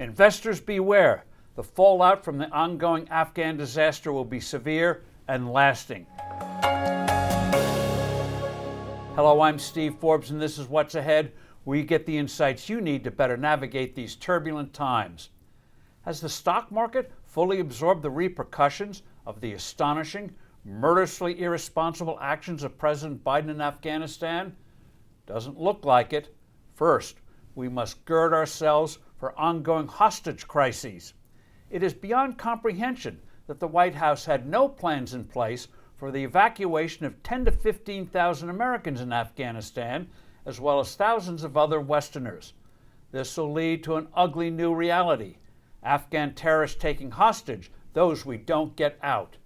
Investors beware. The fallout from the ongoing Afghan disaster will be severe and lasting. Hello, I'm Steve Forbes, and this is What's Ahead, where you get the insights you need to better navigate these turbulent times. Has the stock market fully absorbed the repercussions of the astonishing, murderously irresponsible actions of President Biden in Afghanistan? Doesn't look like it. First, we must gird ourselves for ongoing hostage crises. It is beyond comprehension that the White House had no plans in place for the evacuation of 10 to 15,000 Americans in Afghanistan, as well as thousands of other Westerners. This will lead to an ugly new reality: Afghan terrorists taking hostage those we don't get out.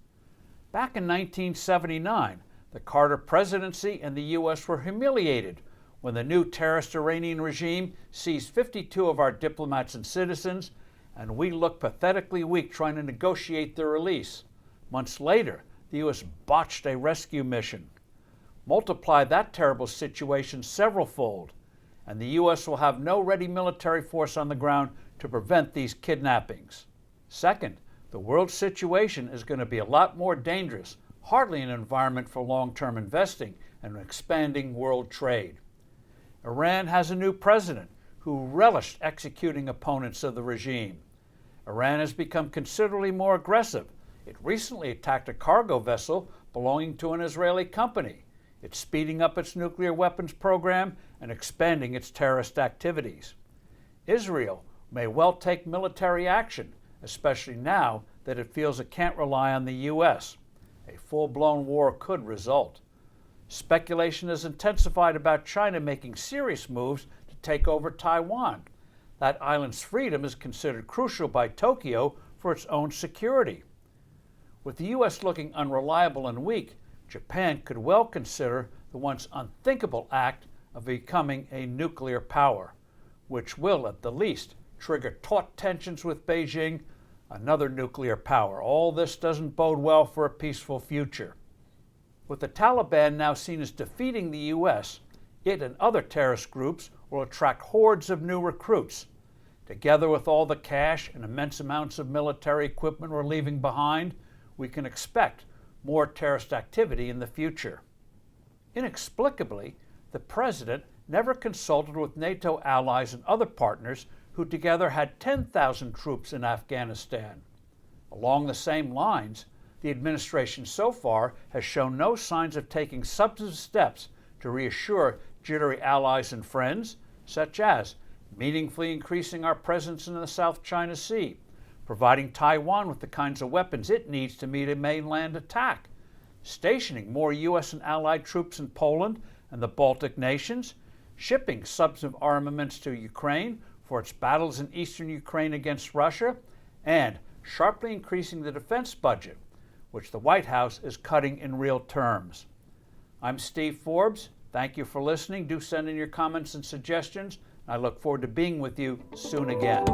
Back in 1979, the Carter presidency and the U.S. were humiliated when the new terrorist Iranian regime seized 52 of our diplomats and citizens, and we looked pathetically weak trying to negotiate their release. Months later, the U.S. botched a rescue mission. Multiply that terrible situation several-fold, and the U.S. will have no ready military force on the ground to prevent these kidnappings. Second, the world situation is going to be a lot more dangerous, hardly an environment for long-term investing and expanding world trade. Iran has a new president who relished executing opponents of the regime. Iran has become considerably more aggressive. It recently attacked a cargo vessel belonging to an Israeli company. It's speeding up its nuclear weapons program and expanding its terrorist activities. Israel may well take military action, especially now that it feels it can't rely on the U.S. A full-blown war could result. Speculation has intensified about China making serious moves to take over Taiwan. That island's freedom is considered crucial by Tokyo for its own security. With the U.S. looking unreliable and weak, Japan could well consider the once unthinkable act of becoming a nuclear power, which will, at the least, trigger taut tensions with Beijing, another nuclear power. All this doesn't bode well for a peaceful future. With the Taliban now seen as defeating the U.S., it and other terrorist groups will attract hordes of new recruits. Together with all the cash and immense amounts of military equipment we're leaving behind, we can expect more terrorist activity in the future. Inexplicably, the president never consulted with NATO allies and other partners who together had 10,000 troops in Afghanistan. Along the same lines, the administration so far has shown no signs of taking substantive steps to reassure jittery allies and friends, such as meaningfully increasing our presence in the South China Sea, providing Taiwan with the kinds of weapons it needs to meet a mainland attack, stationing more U.S. and allied troops in Poland and the Baltic nations, shipping substantive armaments to Ukraine for its battles in eastern Ukraine against Russia, and sharply increasing the defense budget, which the White House is cutting in real terms. I'm Steve Forbes. Thank you for listening. Do send in your comments and suggestions. I look forward to being with you soon again.